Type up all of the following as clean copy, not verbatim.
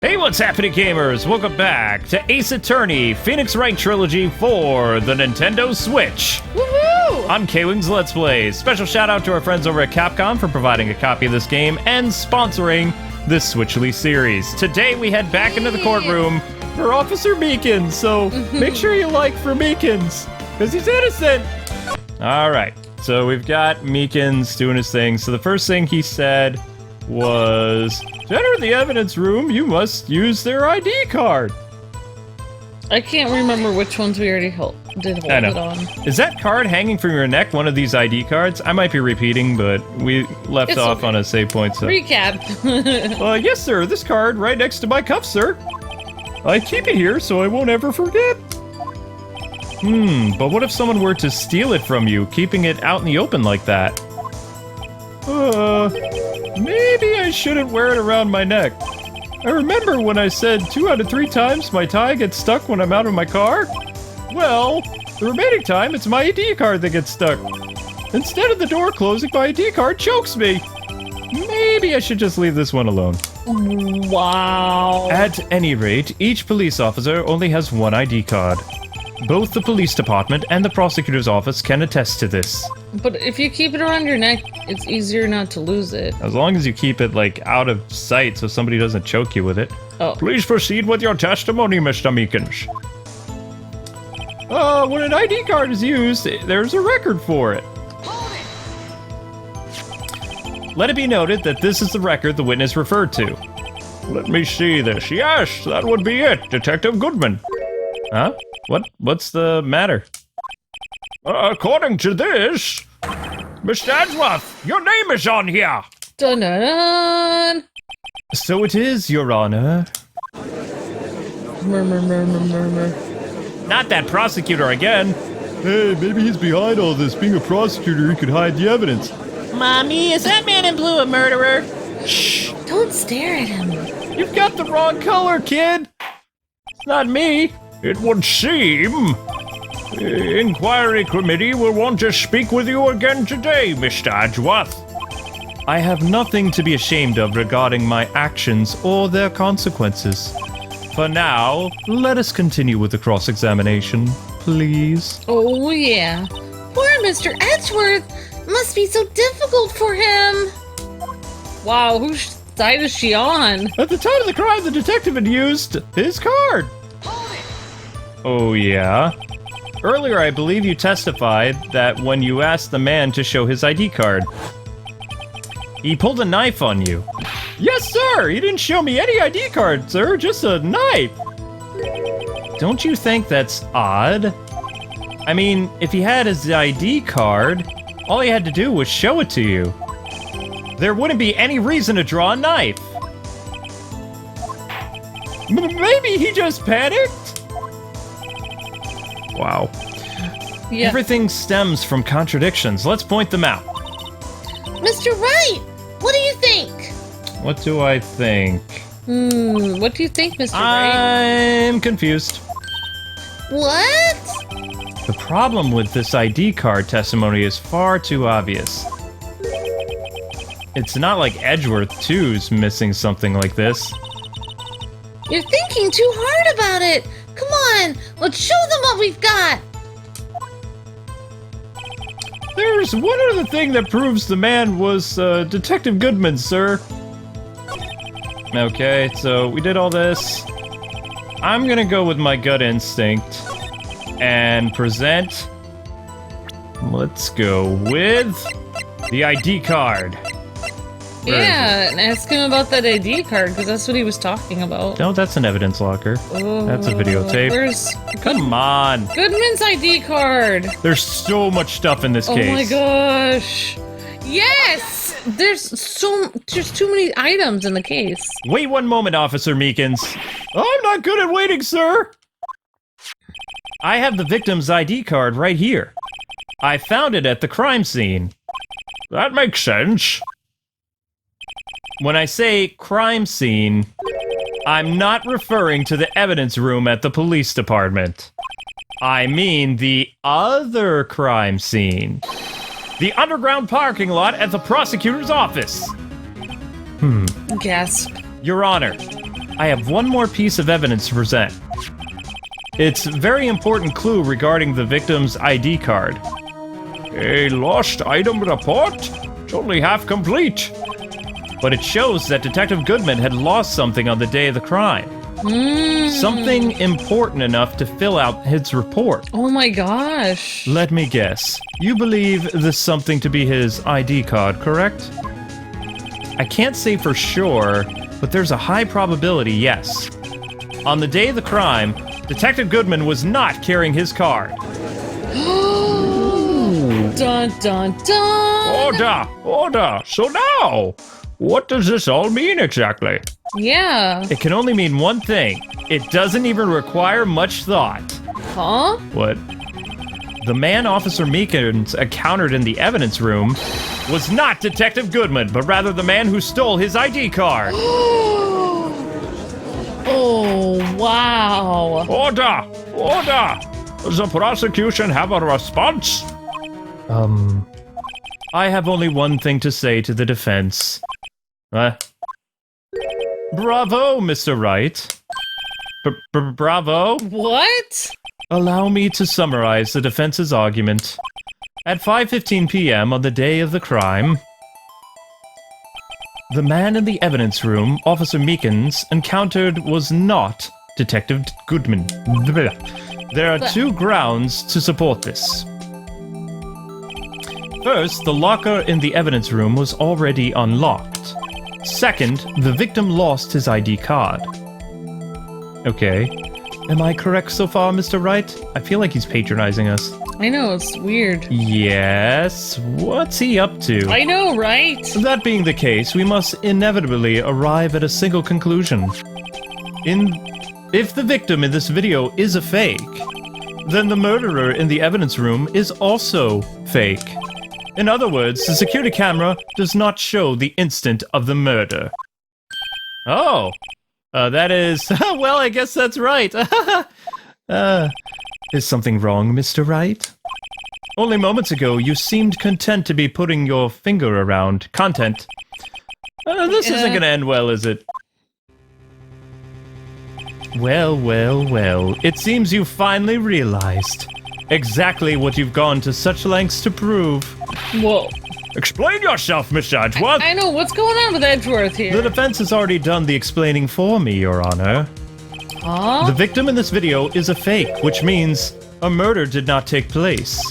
Hey, what's happening, gamers? Welcome back to Ace Attorney Phoenix Wright Trilogy for the Nintendo Switch. Woohoo! I'm KwingsLetsPlays. Special shout out to our friends over at Capcom for providing a copy of this game and sponsoring this Switchly series. Today we head back into the courtroom for Officer Meekins, so make sure you like for Meekins, because he's innocent. Alright, so we've got Meekins doing his thing. So the first thing he said was, to enter the evidence room, you must use their ID card. I can't remember which ones we already did hold it on. Is that card hanging from your neck one of these ID cards? I might be repeating, but we left off on a save point. So. Recap. Yes, sir. This card right next to my cuff, sir. I keep it here so I won't ever forget. But what if someone were to steal it from you, keeping it out in the open like that? Maybe I shouldn't wear it around my neck. I remember when I said 2 out of 3 times my tie gets stuck when I'm out of my car? Well, the remaining time it's my ID card that gets stuck. Instead of the door closing, my ID card chokes me. Maybe I should just leave this one alone. Wow. At any rate, each police officer only has one ID card. Both the police department and the prosecutor's office can attest to this. But if you keep it around your neck, it's easier not to lose it. As long as you keep it, like, out of sight so somebody doesn't choke you with it. Oh. Please proceed with your testimony, Mr. Meekins. When an ID card is used, there's a record for it. Let it be noted that this is the record the witness referred to. Let me see this. Yes, that would be it, Detective Goodman. Huh? What's the matter? According to this, Mr. Edgeworth, your name is on here. Dun dun dun. So it is, Your Honor. Murmur, murmur, murmur. Not that prosecutor again. Hey, maybe he's behind all this. Being a prosecutor, he could hide the evidence. Mommy, is that man in blue a murderer? Shh! Don't stare at him. You've got the wrong color, kid. It's not me. It would seem the inquiry committee will want to speak with you again today, Mr. Edgeworth. I have nothing to be ashamed of regarding my actions or their consequences. For now, let us continue with the cross-examination, please. Oh yeah. Poor Mr. Edgeworth! Must be so difficult for him! Wow, whose side is she on? At the time of the crime, the detective had used his card. Oh, yeah? Earlier, I believe you testified that when you asked the man to show his ID card, he pulled a knife on you. Yes, sir! He didn't show me any ID card, sir, just a knife! Don't you think that's odd? I mean, if he had his ID card, all he had to do was show it to you. There wouldn't be any reason to draw a knife. Maybe he just panicked? Wow. Yeah. Everything stems from contradictions. Let's point them out. Mr. Wright! What do you think? What do I think? What do you think, Mr. Wright? I'm confused. What? The problem with this ID card testimony is far too obvious. It's not like Edgeworth 2's missing something like this. You're thinking too hard about it! Come on, let's show them what we've got! There's one other thing that proves the man was Detective Goodman, sir. Okay, so we did all this. I'm gonna go with my gut instinct and present. Let's go with the ID card. Yeah, and ask him about that ID card, because that's what he was talking about. No, that's an evidence locker. Oh, That's a videotape. Where's Come on. Goodman's ID card? There's so much stuff in this case. Oh my gosh. Yes! There's too many items in the case. Wait one moment, Officer Meekins. I'm not good at waiting, sir. I have the victim's ID card right here. I found it at the crime scene. That makes sense. When I say crime scene, I'm not referring to the evidence room at the police department. I mean the other crime scene. The underground parking lot at the prosecutor's office. Gasp. Your Honor, I have one more piece of evidence to present. It's a very important clue regarding the victim's ID card. A lost item report? It's only half complete. But it shows that Detective Goodman had lost something on the day of the crime. Something important enough to fill out his report. Oh my gosh. Let me guess. You believe this something to be his ID card, correct? I can't say for sure, but there's a high probability yes. On the day of the crime, Detective Goodman was not carrying his card. Dun dun dun. Order. So now, what does this all mean exactly? Yeah. It can only mean one thing. It doesn't even require much thought. Huh? What? The man Officer Meekins encountered in the evidence room was not Detective Goodman, but rather the man who stole his ID card. Oh, wow. Order. Does the prosecution have a response? I have only one thing to say to the defense. Bravo, Mr. Wright. Bravo. What? Allow me to summarize the defense's argument. At 5:15 p.m. on the day of the crime, the man in the evidence room Officer Meekins encountered was not Detective Goodman. There are two grounds to support this. First, the locker in the evidence room was already unlocked. Second, the victim lost his ID card. Okay. Am I correct so far, Mr. Wright? I feel like he's patronizing us. I know, it's weird. Yes? What's he up to? I know, right? That being the case, we must inevitably arrive at a single conclusion. If the victim in this video is a fake, then the murderer in the evidence room is also fake. In other words, the security camera does not show the instant of the murder. Oh. That is... well, I guess that's right. Is something wrong, Mr. Wright? Only moments ago, you seemed content to be putting your finger around content. This isn't gonna end well, is it? Well. It seems you finally realized exactly what you've gone to such lengths to prove. Whoa. Explain yourself, Mr. Edgeworth. I know, what's going on with Edgeworth here? The defense has already done the explaining for me, Your Honor. Huh? The victim in this video is a fake, which means a murder did not take place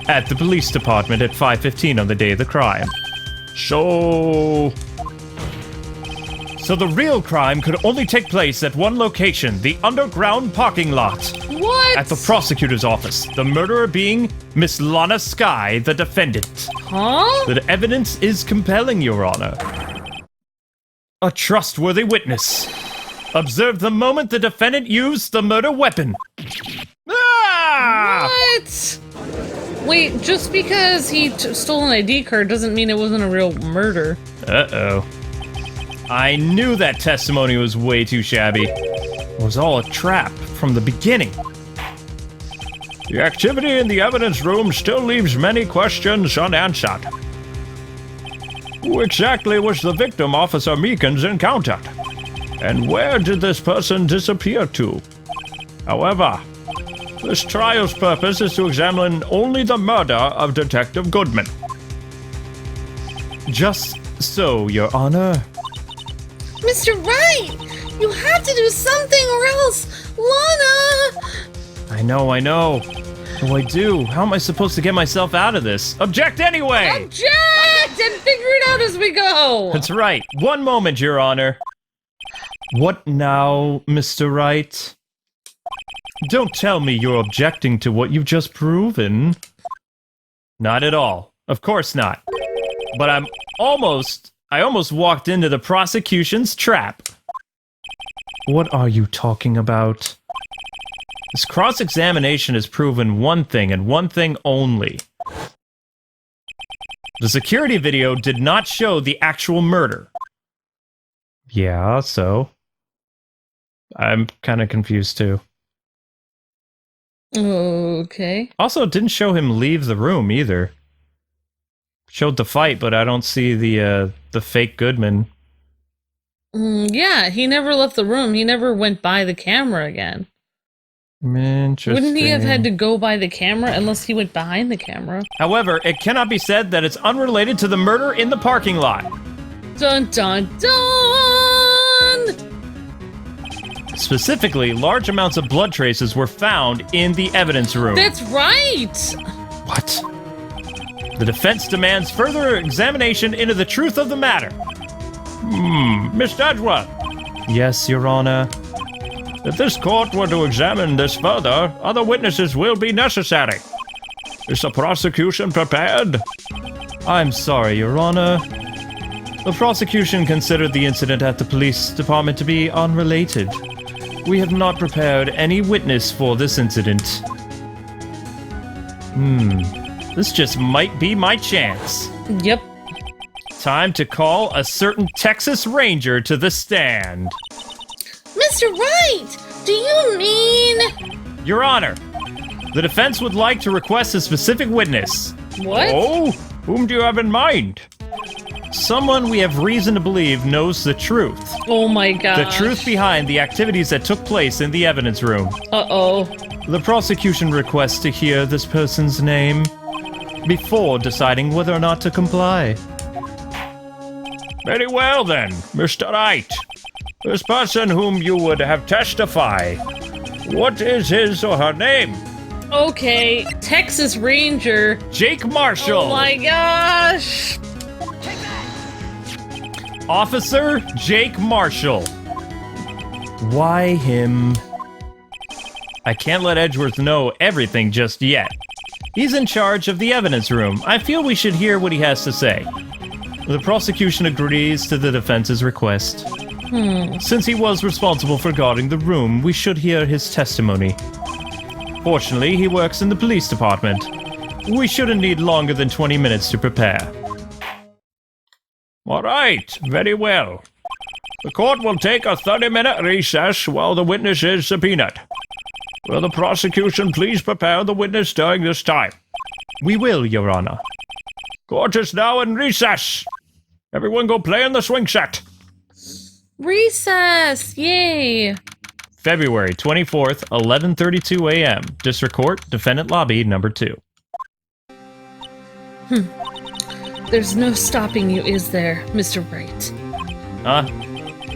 at the police department at 5:15 on the day of the crime. So the real crime could only take place at one location, the underground parking lot. What? At the prosecutor's office, the murderer being Miss Lana Skye, the defendant. Huh? The evidence is compelling, Your Honor. A trustworthy witness observed the moment the defendant used the murder weapon. Ah! What? Wait, just because he stole an ID card doesn't mean it wasn't a real murder. Uh-oh. I knew that testimony was way too shabby. It was all a trap from the beginning. The activity in the evidence room still leaves many questions unanswered. Who exactly was the victim Officer Meekins encountered? And where did this person disappear to? However, this trial's purpose is to examine only the murder of Detective Goodman. Just so, Your Honor. Mr. Wright, you have to do something or else, Lana! I know. What do I do? How am I supposed to get myself out of this? Object anyway! Object! And figure it out as we go! That's right. One moment, Your Honor. What now, Mr. Wright? Don't tell me you're objecting to what you've just proven. Not at all. Of course not. But I almost walked into the prosecution's trap. What are you talking about? This cross-examination has proven one thing and one thing only. The security video did not show the actual murder. Yeah, so? I'm kind of confused too. Okay. Also, it didn't show him leave the room either. Showed the fight, but I don't see the fake Goodman. Yeah, he never left the room. He never went by the camera again. Interesting. Wouldn't he have had to go by the camera unless he went behind the camera? However, it cannot be said that it's unrelated to the murder in the parking lot. Dun dun dun! Specifically, large amounts of blood traces were found in the evidence room. That's right! What? The defense demands further examination into the truth of the matter. Miss Edgeworth, Yes, Your Honor. if this court were to examine this further, other witnesses will be necessary. Is the prosecution prepared? I'm sorry, Your Honor. The prosecution considered the incident at the police department to be unrelated. We have not prepared any witness for this incident. This just might be my chance. Yep. Time to call a certain Texas Ranger to the stand. Mr. Wright, do you mean... Your Honor, the defense would like to request a specific witness. What? Oh, whom do you have in mind? Someone we have reason to believe knows the truth. Oh my god. The truth behind the activities that took place in the evidence room. Uh-oh. The prosecution requests to hear this person's name before deciding whether or not to comply. Very well then, Mr. Wright. This person whom you would have testify, what is his or her name? Okay, Texas Ranger. Jake Marshall. Oh my gosh. Officer Jake Marshall. Why him? I can't let Edgeworth know everything just yet. He's in charge of the evidence room. I feel we should hear what he has to say. The prosecution agrees to the defense's request. Since he was responsible for guarding the room, we should hear his testimony. Fortunately, he works in the police department. We shouldn't need longer than 20 minutes to prepare. All right, very well. The court will take a 30-minute recess while the witness is subpoenaed. Will the prosecution please prepare the witness during this time? We will, Your Honor. Court is now in recess. Everyone go play in the swing set. Recess! Yay! February 24th, 11:32 a.m. District Court, Defendant Lobby, number 2. There's no stopping you, is there, Mr. Wright?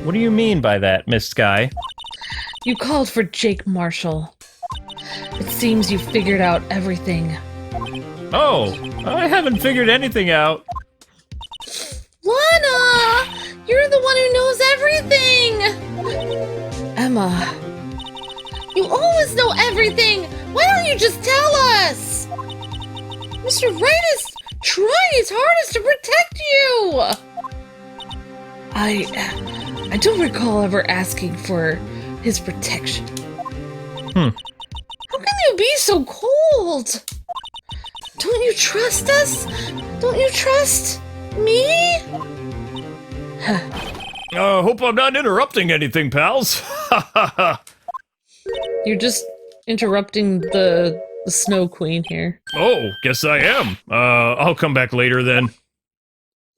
What do you mean by that, Miss Sky? You called for Jake Marshall. It seems you figured out everything. Oh, I haven't figured anything out. Lana! You're the one who knows everything! Emma. You always know everything! Why don't you just tell us? Mr. Wright is trying his hardest to protect you! I don't recall ever asking for his protection. How can you be so cold? Don't you trust us? Don't you trust me? Hope I'm not interrupting anything, pals. You're just interrupting the Snow Queen here. Oh, guess I am. I'll come back later then.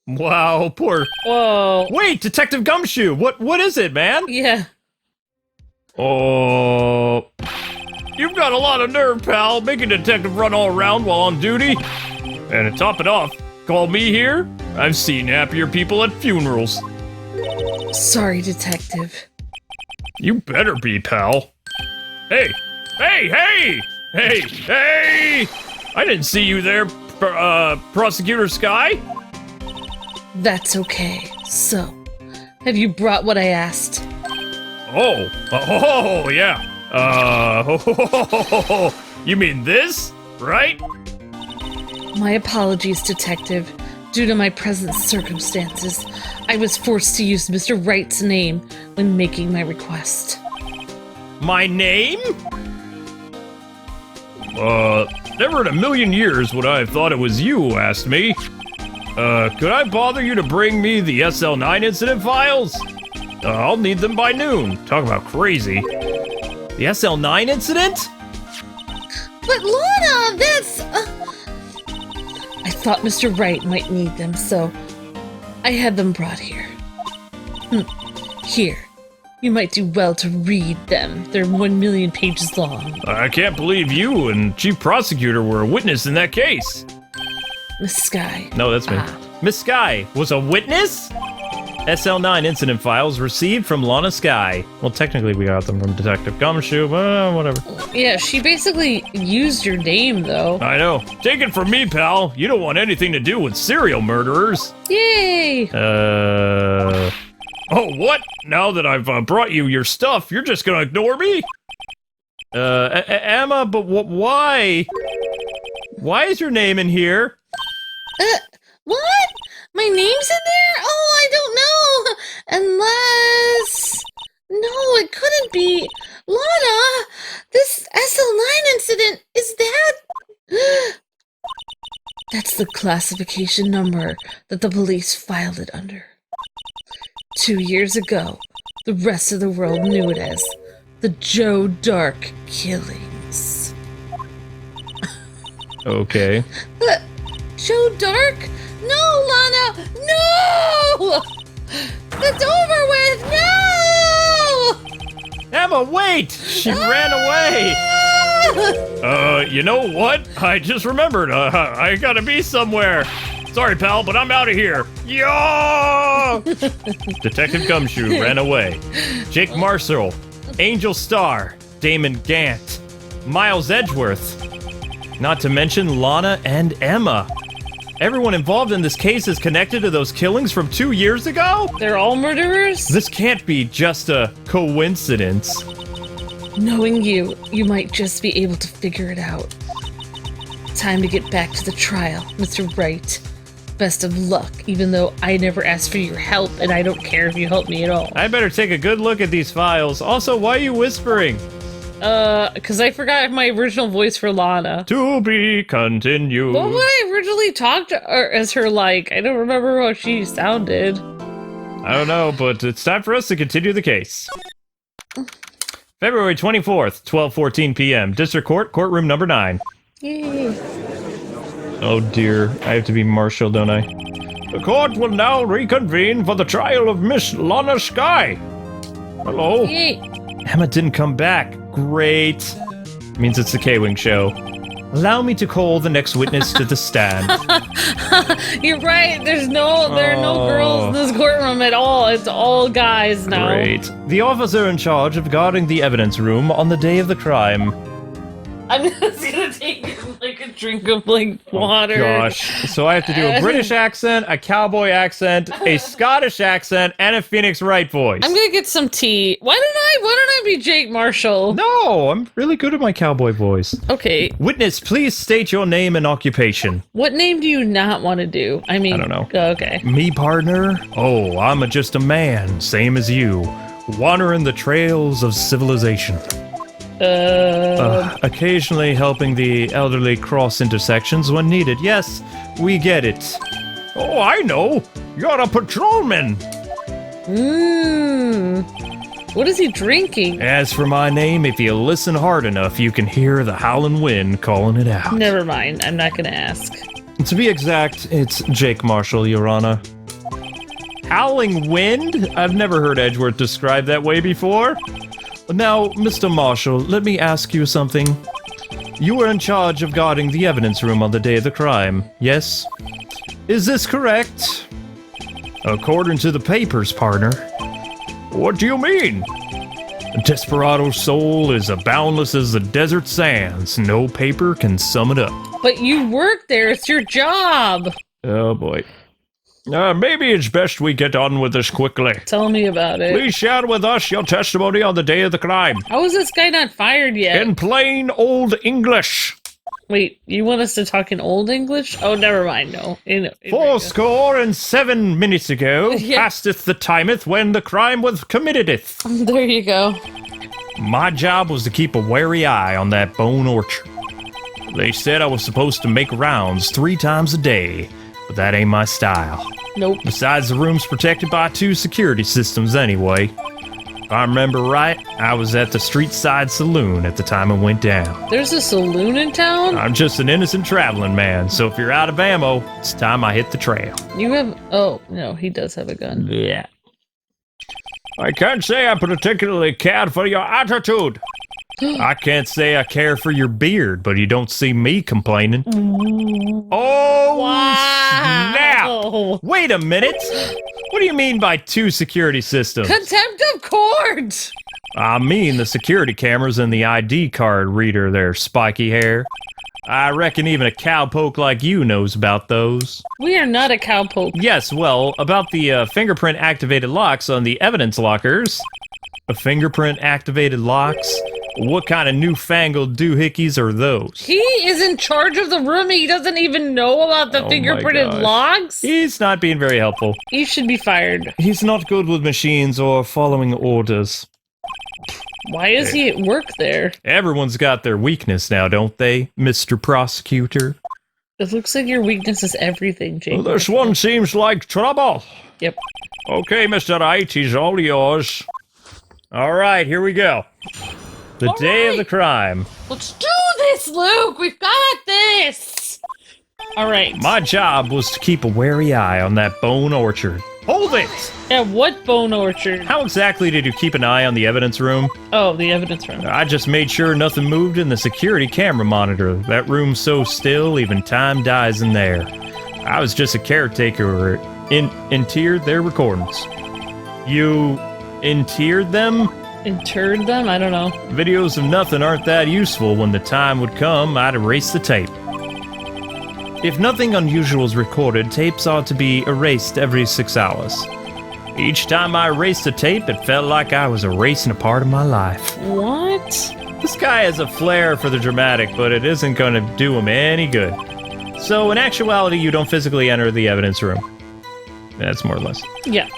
Wow, poor... Whoa. Wait, Detective Gumshoe! What is it, man? Yeah. Oh, you've got a lot of nerve, pal, making a detective run all around while on duty. And to top it off, call me here? I've seen happier people at funerals. Sorry, Detective. You better be, pal. Hey! Hey! Hey! Hey! Hey! I didn't see you there, Prosecutor Sky. That's okay. So, have you brought what I asked? Oh, yeah. You mean this, right? My apologies, Detective. Due to my present circumstances, I was forced to use Mr. Wright's name when making my request. My name? Never in a million years would I have thought it was you who asked me. Could I bother you to bring me the SL9 incident files? I'll need them by noon. Talk about crazy. The SL9 incident? But Lana, that's... I thought Mr. Wright might need them, so I had them brought here. Here, you might do well to read them. They're 1 million pages long. I can't believe you and Chief Prosecutor were a witness in that case. Miss Sky. No, that's me. Miss Sky was a witness? SL9 incident files received from Lana Sky. Well, technically we got them from Detective Gumshoe, but whatever. Yeah, she basically used your name, though. I know. Take it from me, pal. You don't want anything to do with serial murderers. Yay! Oh, what? Now that I've brought you your stuff, you're just gonna ignore me? Emma, but why? Why is your name in here? What? My name's in there? Oh, I don't know. Unless... No, it couldn't be. Lana, this SL9 incident, is that... That's the classification number that the police filed it under. 2 years ago, the rest of the world knew it as the Joe Dark Killings. Okay. Joe Dark? No, Lana! No! It's over with! No! Emma, wait! She ran away! You know what? I just remembered. I gotta be somewhere. Sorry, pal, but I'm out of here. Yo! Detective Gumshoe ran away. Jake Marshall, Angel Starr, Damon Gant, Miles Edgeworth. Not to mention Lana and Emma. Everyone involved in this case is connected to those killings from 2 years ago? They're all murderers? This can't be just a coincidence. Knowing you, you might just be able to figure it out. Time to get back to the trial, Mr. Wright. Best of luck, even though I never asked for your help, and I don't care if you help me at all. I better take a good look at these files. Also, why are you whispering? Because I forgot my original voice for Lana. To be continued. What would I originally talk to her as her like? I don't remember how she sounded. I don't know, but it's time for us to continue the case. February 24th, 12:14 p.m. District Court, courtroom number 9. Yay. Oh dear, I have to be Marshall, don't I? The court will now reconvene for the trial of Miss Lana Sky. Hello. Yay. Emma didn't come back. Great. Means it's the K-Wing show. Allow me to call the next witness to the stand. You're right. There are no girls in this courtroom at all. It's all guys now. Great. The officer in charge of guarding the evidence room on the day of the crime. I'm just gonna take like a drink of like water. Gosh. So I have to do a British accent, a cowboy accent, a Scottish accent, and a Phoenix Wright voice. I'm gonna get some tea. Why don't I be Jake Marshall? No, I'm really good at my cowboy voice. Okay. Witness, please state your name and occupation. What name do you not want to do? I mean, I don't know. Okay. Me, partner? Oh, I'm just a man, same as you, wandering the trails of civilization. Occasionally helping the elderly cross intersections when needed. Yes, we get it. Oh, I know. You're a patrolman. What is he drinking? As for my name, if you listen hard enough, you can hear the howling wind calling it out. Never mind. I'm not gonna ask. To be exact, it's Jake Marshall, Your Honor. Howling wind? I've never heard Edgeworth described that way before. Now, Mr. Marshall, let me ask you something. You were in charge of guarding the evidence room on the day of the crime, yes? Is this correct? According to the papers, partner. What do you mean? A desperado's soul is as boundless as the desert sands. No paper can sum it up. But you work there. It's your job. Oh, boy. Maybe it's best we get on with this quickly. Tell me about it. Please share with us your testimony on the day of the crime. How is this guy not fired yet? In plain old English. Wait, you want us to talk in Old English? Oh, never mind, no. In 7 minutes ago, Yeah. pasteth the timeth when the crime was committedeth. There you go. My job was to keep a wary eye on that bone orchard. They said I was supposed to make rounds 3 times a day, but that ain't my style. Nope. Besides, the room's protected by 2 security systems anyway. If I remember right, I was at the street side saloon at the time it went down. There's a saloon in town? I'm just an innocent traveling man, so if you're out of ammo, it's time I hit the trail. You have... Oh, no, he does have a gun. Yeah. I can't say I particularly cared for your attitude. I can't say I care for your beard, but you don't see me complaining. Oh, Wow. snap! Wait a minute! What do you mean by 2 security systems? Contempt of court! I mean the security cameras and the ID card reader there, spiky hair. I reckon even a cowpoke like you knows about those. We are not a cowpoke. Yes, well, about the fingerprint-activated locks on the evidence lockers. Fingerprint-activated locks? What kind of newfangled doohickeys are those? He is in charge of the room. He doesn't even know about the Oh my fingerprinted gosh. logs. He's not being very helpful. He should be fired. He's not good with machines or following orders. Why is he at work there? Everyone's got their weakness now, don't they, Mr. Prosecutor? It looks like your weakness is everything, Jake. This one seems like trouble. Yep. Okay, Mr. Wright, he's all yours. All right, here we go. The All day of right. the crime. Let's do this, Luke. We've got this. All right. My job was to keep a wary eye on that bone orchard. Hold it! At what bone orchard? How exactly did you keep an eye on the evidence room? Oh, the evidence room. I just made sure nothing moved in the security camera monitor. That room's so still, even time dies in there. I was just a caretaker. Interred their recordings. You interred them? Interred them? I don't know. Videos of nothing aren't that useful. When the time would come, I'd erase the tape. If nothing unusual is recorded, tapes ought to be erased every 6 hours. Each time I erased a tape, it felt like I was erasing a part of my life. What? This guy has a flair for the dramatic, but it isn't going to do him any good. So, in actuality, you don't physically enter the evidence room. That's more or less. Yeah.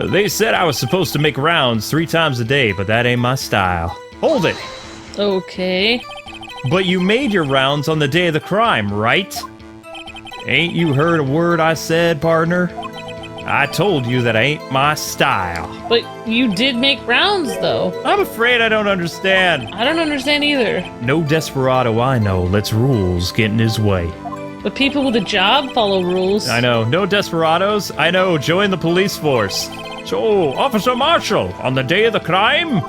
They said I was supposed to make rounds 3 times a day, but that ain't my style. Hold it! Okay. But you made your rounds on the day of the crime, right? Ain't you heard a word I said, partner? I told you that ain't my style. But you did make rounds, though. I'm afraid I don't understand. I don't understand either. No desperado I know lets rules get in his way. But people with a job follow rules. I know. No desperados? I know. Join the police force. So, Officer Marshall, on the day of the crime?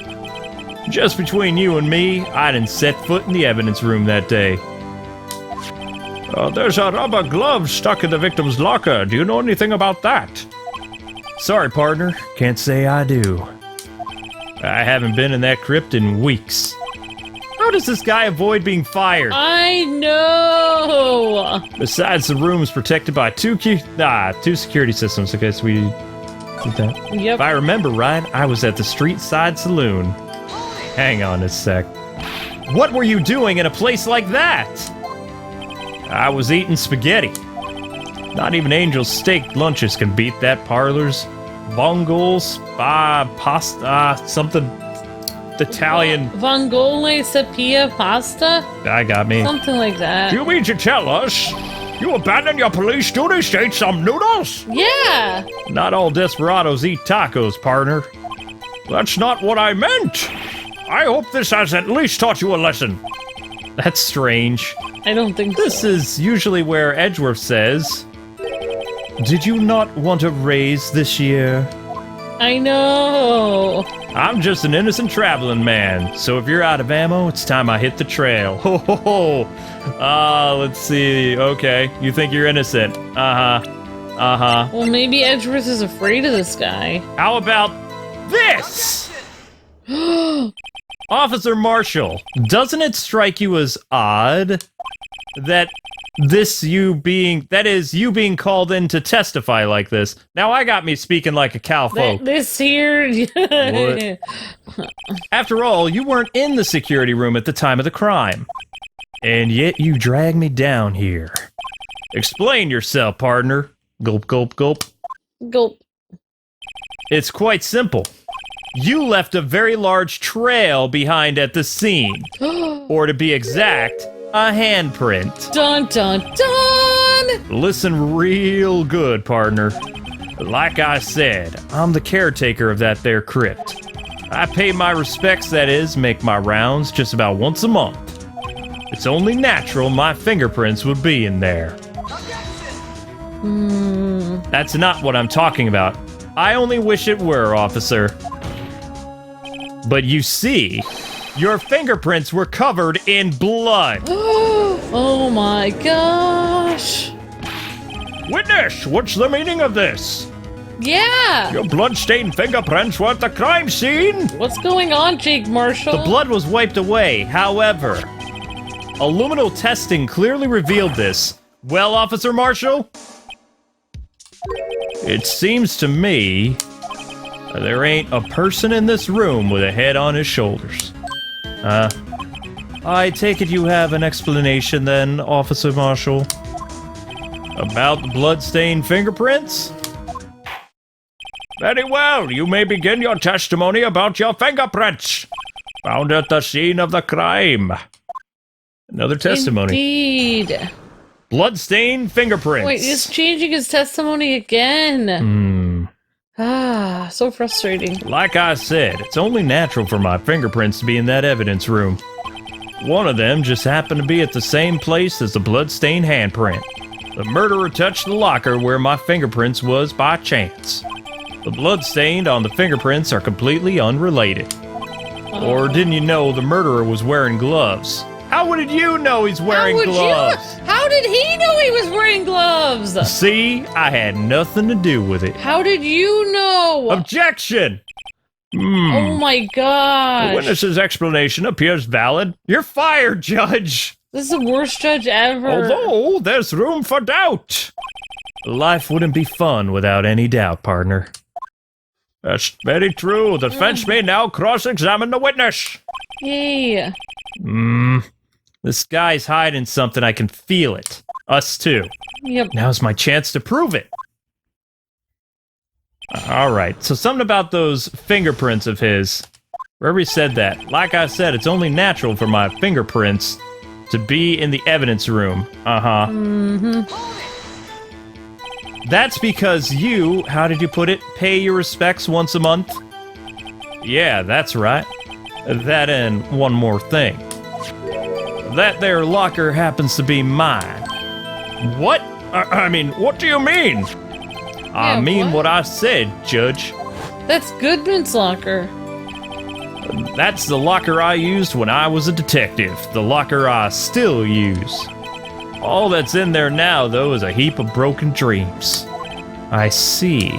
Just between you and me, I didn't set foot in the evidence room that day. There's a rubber glove stuck in the victim's locker. Do you know anything about that? Sorry, partner. Can't say I do. I haven't been in that crypt in weeks. How does this guy avoid being fired? I know. Besides, the room is protected by 2 security systems. I guess we did that. Yep. If I remember right, I was at the street side saloon. Hang on a sec. What were you doing in a place like that? I was eating spaghetti. Not even Angel's steak lunches can beat that parlor's vongole pasta, something Italian. Vongole sapia pasta? I got me. Something like that. You mean to tell us you abandoned your police duties to eat some noodles? Yeah. Not all desperados eat tacos, partner. That's not what I meant. I hope this has at least taught you a lesson. That's strange. I don't think This so. is usually where Edgeworth says, "Did you not want a raise this year?" I know. I'm just an innocent traveling man, so if you're out of ammo, it's time I hit the trail. Ho ho ho! Let's see. Okay, you think you're innocent. Uh-huh. Well, maybe Edgeworth is afraid of this guy. How about this? Officer Marshall, doesn't it strike you as odd that you being called in to testify like this? Now I got me speaking like a cowfolk. This here. What? After all, you weren't in the security room at the time of the crime. And yet you dragged me down here. Explain yourself, partner. Gulp, gulp, gulp. Gulp. It's quite simple. You left a very large trail behind at the scene. Or to be exact, a handprint. Dun dun dun! Listen real good, partner. Like I said, I'm the caretaker of that there crypt. I pay my respects, that is, make my rounds just about once a month. It's only natural my fingerprints would be in there. That's not what I'm talking about. I only wish it were, officer. But you see, your fingerprints were covered in blood. Oh my gosh. Witness, what's the meaning of this? Yeah. Your blood-stained fingerprints were at the crime scene. What's going on, Jake Marshall? The blood was wiped away. However, illuminal testing clearly revealed this. Well, Officer Marshall? It seems to me there ain't a person in this room with a head on his shoulders. I take it you have an explanation then, Officer Marshall? About the blood-stained fingerprints? Very well, you may begin your testimony about your fingerprints found at the scene of the crime. Another testimony. Indeed. Blood-stained fingerprints. Wait, he's changing his testimony again. Ah, so frustrating. Like I said, it's only natural for my fingerprints to be in that evidence room. One of them just happened to be at the same place as the blood-stained handprint. The murderer touched the locker where my fingerprints was by chance. The blood stained on the fingerprints are completely unrelated. Or didn't you know the murderer was wearing gloves? How would you know he's wearing gloves? How did he know he was wearing gloves? See, I had nothing to do with it. How did you know? Objection! Oh my gosh. The witness's explanation appears valid. You're fired, Judge! This is the worst judge ever. Although there's room for doubt. Life wouldn't be fun without any doubt, partner. That's very true. The defense may now cross-examine the witness. Yay. This guy's hiding something, I can feel it. Us too. Yep. Now's my chance to prove it. Alright, so something about those fingerprints of his. Wherever he said that. Like I said, it's only natural for my fingerprints to be in the evidence room. That's because you, how did you put it, pay your respects once a month? Yeah, that's right. That and one more thing. That there locker happens to be mine. What? I mean, what do you mean? I mean what I said, Judge. That's Goodman's locker. That's the locker I used when I was a detective. The locker I still use. All that's in there now, though, is a heap of broken dreams. I see.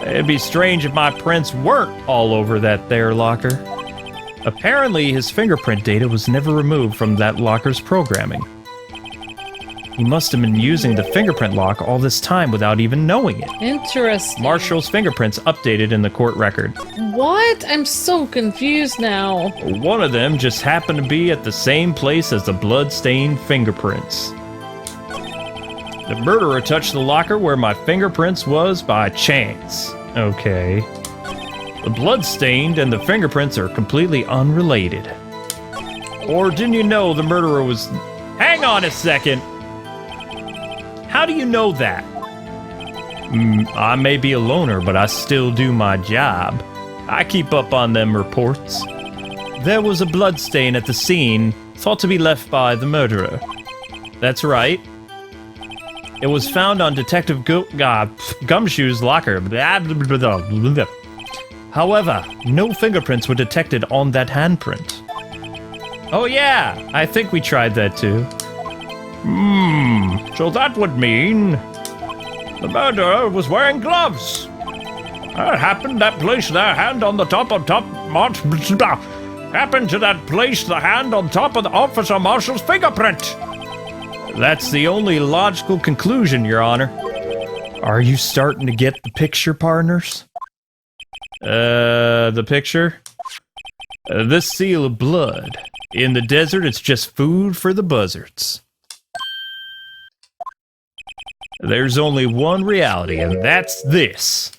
It'd be strange if my prints weren't all over that there locker. Apparently, his fingerprint data was never removed from that locker's programming. He must have been using the fingerprint lock all this time without even knowing it. Interesting. Marshall's fingerprints updated in the court record. What? I'm so confused now. One of them just happened to be at the same place as the blood-stained fingerprints. The murderer touched the locker where my fingerprints was by chance. Okay. The blood-stained and the fingerprints are completely unrelated. Or didn't you know the murderer was... Hang on a second! How do you know that? I may be a loner, but I still do my job. I keep up on them reports. There was a bloodstain at the scene, thought to be left by the murderer. That's right. It was found on Detective Gumshoe's locker. However, no fingerprints were detected on that handprint. Oh yeah, I think we tried that too. So that would mean the murderer was wearing gloves. Happened that place their hand on the top of happened to that place the hand on top of the Officer Marshall's fingerprint. That's the only logical conclusion, Your Honor. Are you starting to get the picture, partners? The picture? This seal of blood. In the desert, it's just food for the buzzards. There's only one reality, and that's this.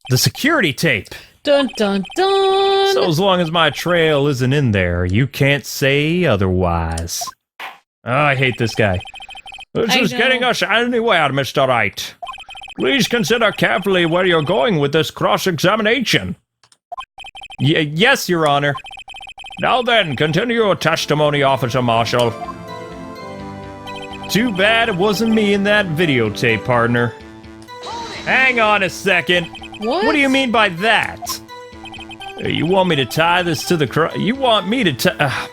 The security tape. Dun dun dun! So as long as my trail isn't in there, you can't say otherwise. Oh, I hate this guy. This is getting us anywhere, Mr. Wright. Please consider carefully where you're going with this cross-examination. Yes, Your Honor. Now then, continue your testimony, Officer Marshall. Too bad it wasn't me in that videotape, partner. Hang on a second. What? What do you mean by that? You want me to tie this to the crime? You want me to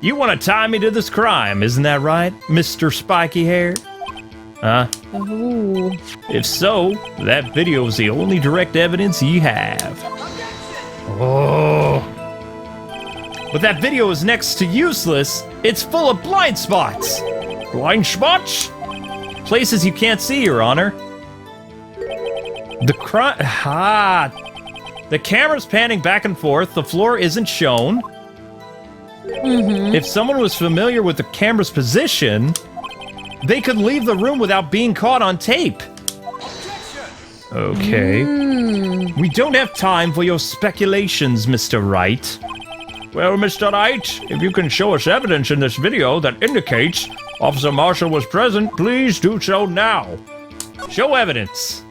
you want to tie me to this crime, isn't that right, Mr. Spiky Hair? Huh? Ooh. If so, that video is the only direct evidence you have. Oh. But that video is next to useless. It's full of blind spots. Blind spots? Places you can't see, Your Honor. The camera's panning back and forth. The floor isn't shown. If someone was familiar with the camera's position, they could leave the room without being caught on tape. Okay. We don't have time for your speculations, Mr. Wright. Well, Mr. Wright, if you can show us evidence in this video that indicates Officer Marshall was present, please do so now. Show evidence.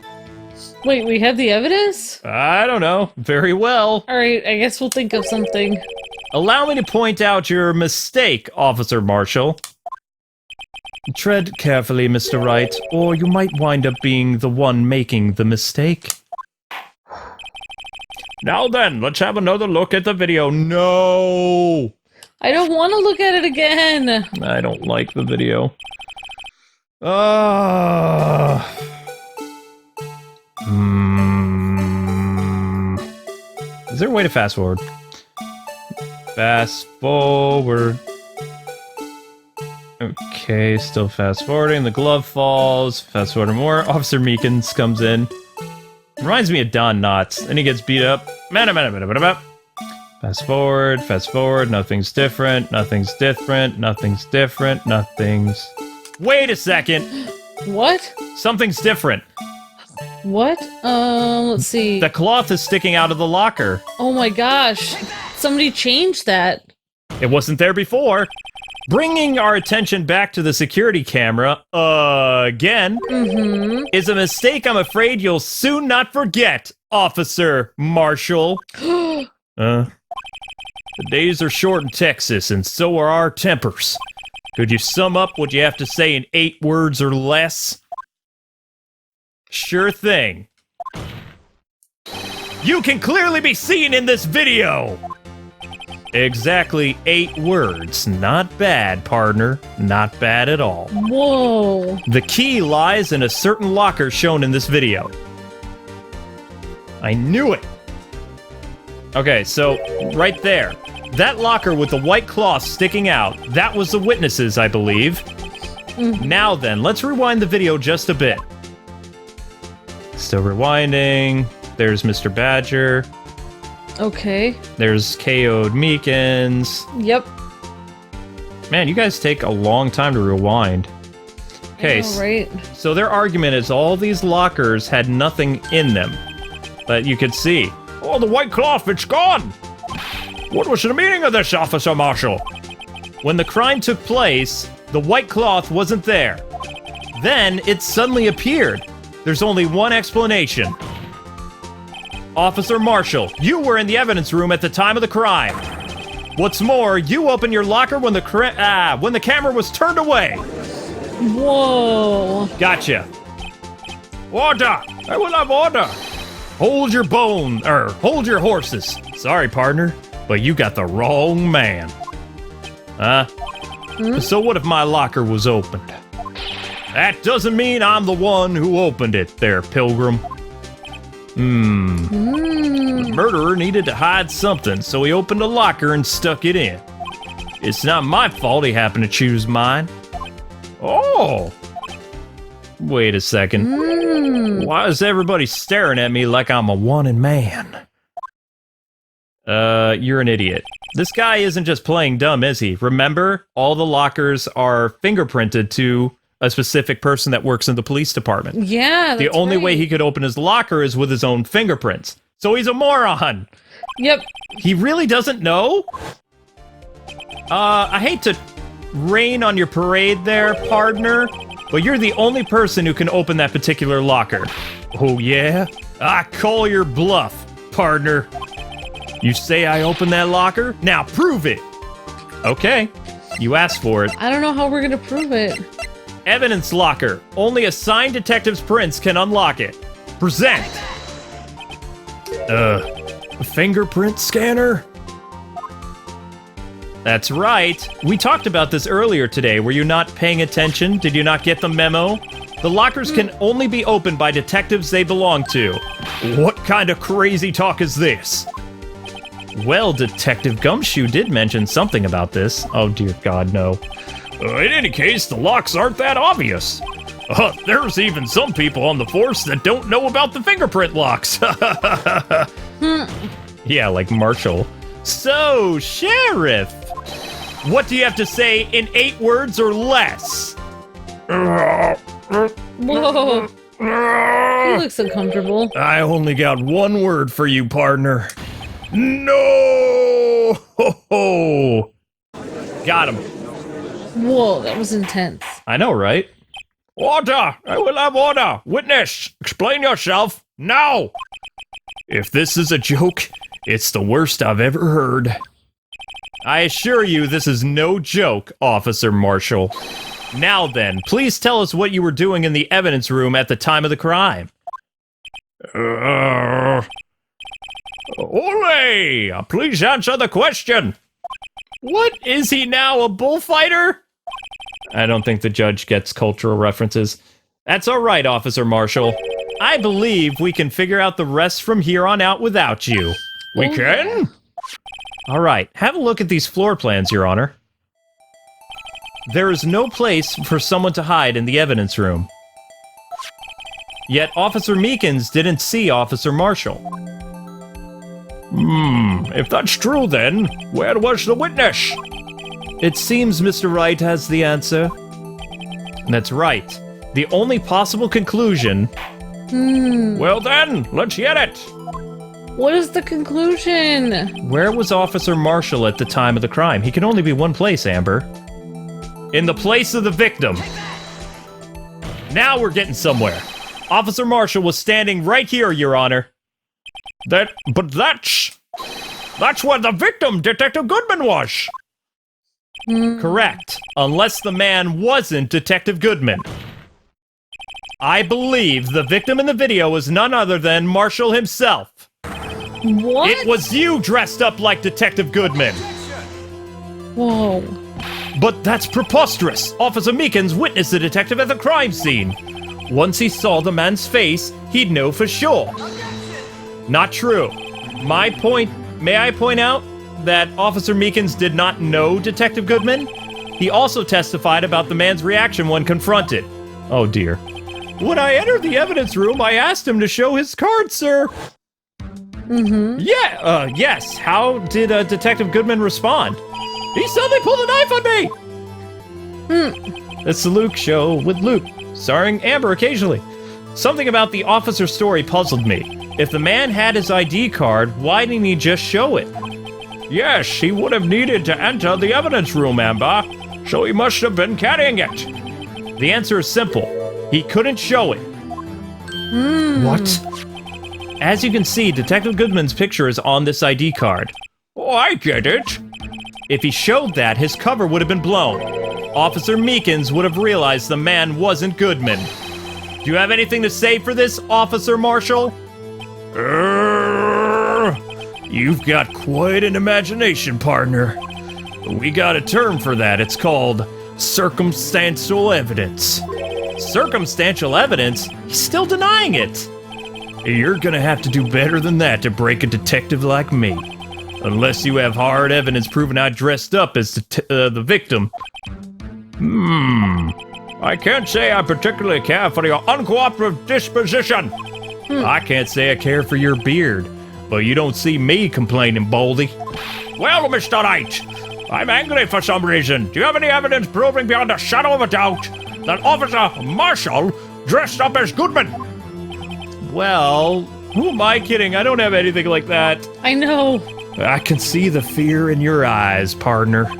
Wait, we have the evidence? I don't know. Very well. Alright, I guess we'll think of something. Allow me to point out your mistake, Officer Marshall. Tread carefully, Mr. Wright, or you might wind up being the one making the mistake. Now then, let's have another look at the video. No! I don't want to look at it again. I don't like the video. Is there a way to fast forward? Fast forward. Okay, still fast forwarding. The glove falls. Fast forward more. Officer Meekins comes in. Reminds me of Don Knotts. And he gets beat up. Fast forward. Nothing's different. Nothing's different. Nothing's different. Nothing's. Wait a second. What? Something's different. What? Let's see. The cloth is sticking out of the locker. Oh my gosh. Somebody changed that. It wasn't there before. Bringing our attention back to the security camera, again, is a mistake I'm afraid you'll soon not forget, Officer Marshall. The days are short in Texas, and so are our tempers. Could you sum up what you have to say in 8 words or less? Sure thing. You can clearly be seen in this video! Exactly 8 words. Not bad, partner. Not bad at all. Whoa. The key lies in a certain locker shown in this video. I knew it! Okay, so, right there. That locker with the white cloth sticking out, that was the witnesses, I believe. Now then, let's rewind the video just a bit. Still rewinding. There's Mr. Badger. Okay. There's KO'd Meekins. Yep. Man, you guys take a long time to rewind. Okay, Right. so their argument is all these lockers had nothing in them. But you could see. Oh, the white cloth, it's gone! What was the meaning of this, Officer Marshall? When the crime took place, the white cloth wasn't there. Then it suddenly appeared. There's only one explanation. Officer Marshall, you were in the evidence room at the time of the crime. What's more, you opened your locker when the camera was turned away. Whoa. Gotcha. Order! I will have order. Hold your hold your horses. Sorry, partner, but you got the wrong man. So what if my locker was opened? That doesn't mean I'm the one who opened it there, Pilgrim. The murderer needed to hide something, so he opened a locker and stuck it in. It's not my fault he happened to choose mine. Oh! Wait a second. Why is everybody staring at me like I'm a wanted man? You're an idiot. This guy isn't just playing dumb, is he? Remember, all the lockers are fingerprinted to a specific person that works in the police department. Yeah, The only way he could open his locker is with his own fingerprints. So he's a moron. Yep. He really doesn't know? I hate to rain on your parade there, partner, but you're the only person who can open that particular locker. Oh, yeah? I call your bluff, partner. You say I opened that locker? Now prove it. Okay, you asked for it. I don't know how we're gonna prove it. Evidence locker. Only assigned detective's prints can unlock it. Present. A fingerprint scanner? That's right. We talked about this earlier today. Were you not paying attention? Did you not get the memo? The lockers can only be opened by detectives they belong to. What kind of crazy talk is this? Well, Detective Gumshoe did mention something about this. Oh dear God, no. In any case, the locks aren't that obvious. There's even some people on the force that don't know about the fingerprint locks. Yeah, like Marshall. So, Sheriff, what do you have to say in 8 words or less? Whoa. He looks uncomfortable. I only got 1 word for you, partner. No! Got him. Whoa, that was intense. I know, right? Order! I will have order! Witness! Explain yourself! Now! If this is a joke, it's the worst I've ever heard. I assure you this is no joke, Officer Marshall. Now then, please tell us what you were doing in the evidence room at the time of the crime. Ole! Please answer the question! What, is he now, a bullfighter? I don't think the judge gets cultural references. That's all right, Officer Marshall. I believe we can figure out the rest from here on out without you. We can? All right, have a look at these floor plans, Your Honor. There is no place for someone to hide in the evidence room. Yet Officer Meekins didn't see Officer Marshall. If that's true then, where was the witness? It seems Mr. Wright has the answer. That's right. The only possible conclusion... Well then, let's hear it! What is the conclusion? Where was Officer Marshall at the time of the crime? He can only be one place, Amber. In the place of the victim. Now we're getting somewhere. Officer Marshall was standing right here, Your Honor. That's where the victim, Detective Goodman, was. Correct. Unless the man wasn't Detective Goodman. I believe the victim in the video was none other than Marshall himself. What? It was you dressed up like Detective Goodman. Whoa. But that's preposterous. Officer Meekins witnessed the detective at the crime scene. Once he saw the man's face, he'd know for sure. Not true. May I point out that Officer Meekins did not know Detective Goodman? He also testified about the man's reaction when confronted. Oh dear. When I entered the evidence room, I asked him to show his card, sir. Yes. How did Detective Goodman respond? He suddenly pulled a knife on me! It's the Luke Show with Luke, starring Amber occasionally. Something about the officer's story puzzled me. If the man had his ID card, why didn't he just show it? Yes, he would have needed to enter the evidence room, Amber, so he must have been carrying it. The answer is simple. He couldn't show it. What? As you can see, Detective Goodman's picture is on this ID card. Oh, I get it. If he showed that, his cover would have been blown. Officer Meekins would have realized the man wasn't Goodman. Do you have anything to say for this, Officer Marshall? You've got quite an imagination, partner. We got a term for that. It's called circumstantial evidence. Circumstantial evidence? He's still denying it. You're gonna have to do better than that to break a detective like me. Unless you have hard evidence proving I dressed up as the victim. I can't say I particularly care for your uncooperative disposition. I can't say I care for your beard, but you don't see me complaining, Baldy. Well, Mr. Wright, I'm angry for some reason. Do you have any evidence proving beyond a shadow of a doubt that Officer Marshall dressed up as Goodman? Well, who am I kidding? I don't have anything like that. I know. I can see the fear in your eyes, partner.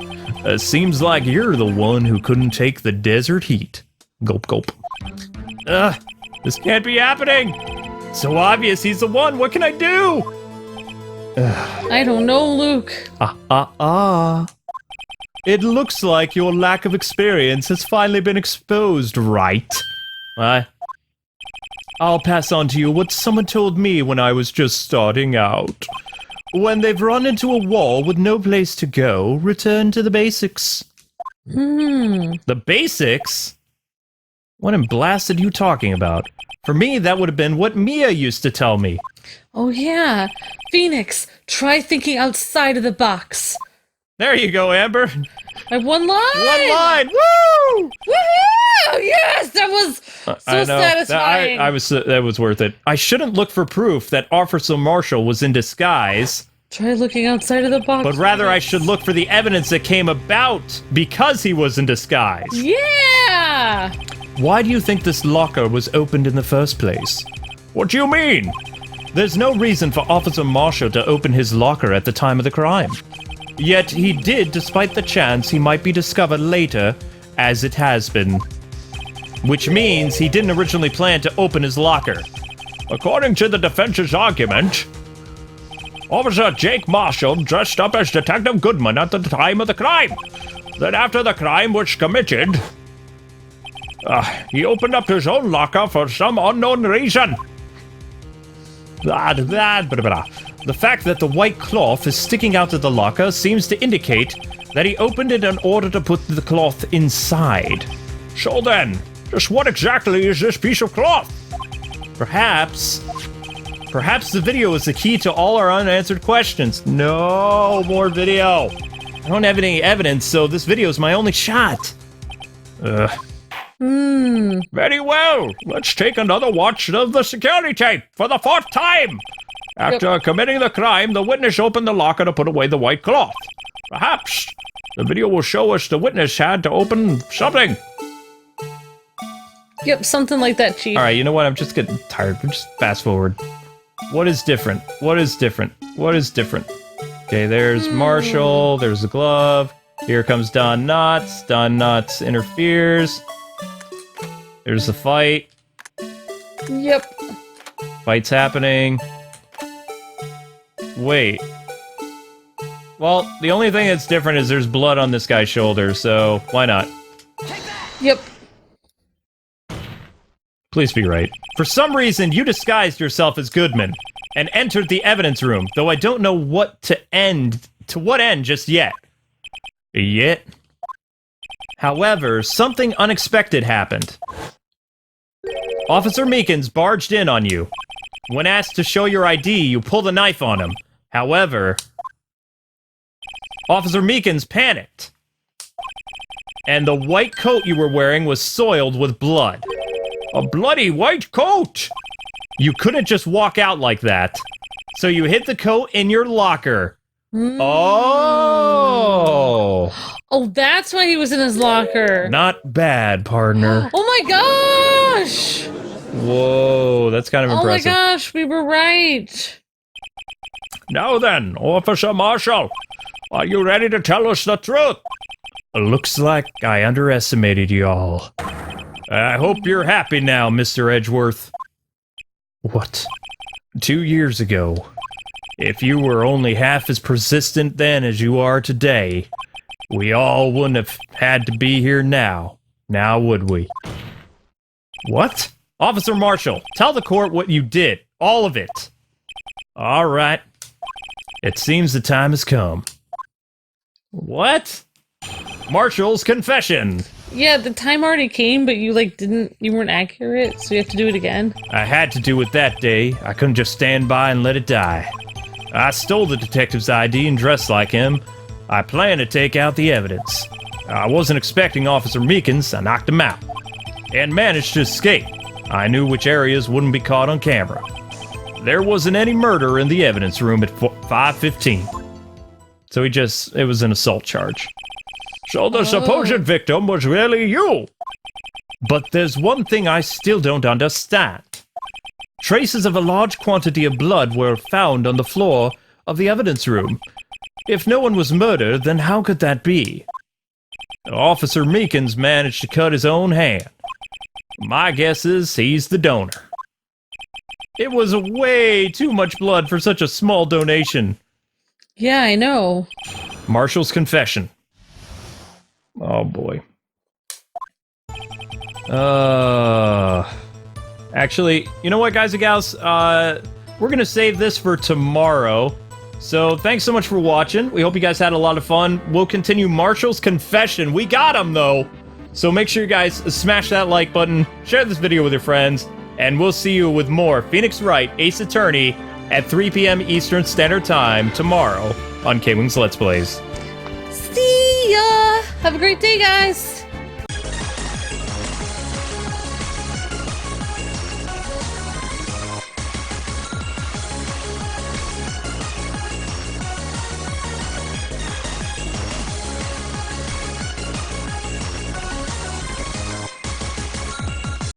Seems like you're the one who couldn't take the desert heat. Gulp, gulp. This can't be happening. So obvious he's the one. What can I do? I don't know, Luke. It looks like your lack of experience has finally been exposed, right? I'll pass on to you what someone told me when I was just starting out. When they've run into a wall with no place to go, return to the basics. The basics? What in blasted are you talking about? For me, that would have been what Mia used to tell me. Oh yeah. Phoenix, try thinking outside of the box. There you go, Amber. I have one line! One line! Woo! Woohoo! Yes, that was so I know. satisfying. That was worth it. I shouldn't look for proof that Officer Marshall was in disguise, Try looking outside of the box. but rather I should look for the evidence that came about because he was in disguise. Yeah! Why do you think this locker was opened in the first place? What do you mean? There's no reason for Officer Marshall to open his locker at the time of the crime. Yet he did, despite the chance he might be discovered later, as it has been. Which means he didn't originally plan to open his locker. According to the defense's argument, Officer Jake Marshall dressed up as Detective Goodman at the time of the crime. Then after the crime was committed, he opened up his own locker for some unknown reason. The fact that the white cloth is sticking out of the locker seems to indicate that he opened it in order to put the cloth inside. So then, just what exactly is this piece of cloth? Perhaps the video is the key to all our unanswered questions. No more video. I don't have any evidence, so this video is my only shot. Very well. Let's take another watch of the security tape for the 4th time. After committing the crime, the witness opened the locker to put away the white cloth. Perhaps the video will show us the witness had to open something. Yep, something like that, Chief. Alright, you know what? I'm just getting tired. We'll just fast forward. What is different? What is different? What is different? Okay, there's Marshall. There's the glove. Here comes Don Knotts. Don Knotts interferes. There's the fight. Yep. Fight's happening. Wait. Well, the only thing that's different is there's blood on this guy's shoulder, so why not? Yep. Please be right. For some reason, you disguised yourself as Goodman and entered the evidence room, though I don't know what to what end just yet. Yet? However, something unexpected happened. Officer Meekins barged in on you. When asked to show your ID, you pulled a knife on him. However, Officer Meekins panicked. And the white coat you were wearing was soiled with blood. A bloody white coat! You couldn't just walk out like that. So you hid the coat in your locker. Oh! Oh, that's why he was in his locker. Not bad, partner. Oh my gosh! Whoa, that's kind of Oh my impressive. gosh, we were right. Now then, Officer Marshall, are you ready to tell us the truth? Looks like I underestimated y'all. I hope you're happy now, Mr. Edgeworth. What? 2 years ago. If you were only half as persistent then as you are today, we all wouldn't have had to be here now. Now would we? What? Officer Marshall, tell the court what you did. All of it. All right. It seems the time has come. What? Marshall's confession. Yeah, the time already came, but you weren't accurate, so you have to do it again. I had to do it that day. I couldn't just stand by and let it die. I stole the detective's ID and dressed like him. I planned to take out the evidence. I wasn't expecting Officer Meekins. I knocked him out. And managed to escape. I knew which areas wouldn't be caught on camera. There wasn't any murder in the evidence room at 5:15. So it was an assault charge. So the supposed victim was really you? But there's one thing I still don't understand. Traces of a large quantity of blood were found on the floor of the evidence room. If no one was murdered, then how could that be? Officer Meekins managed to cut his own hand. My guess is he's the donor. It was way too much blood for such a small donation. Yeah, I know. Marshall's confession. Oh boy. Actually, you know what, guys and gals? We're gonna save this for tomorrow. So thanks so much for watching. We hope you guys had a lot of fun. We'll continue Marshall's confession. We got him, though. So make sure you guys smash that like button, share this video with your friends, and we'll see you with more Phoenix Wright, Ace Attorney, at 3 p.m. Eastern Standard Time tomorrow on Kwings Let's Plays. See ya! Have a great day, guys!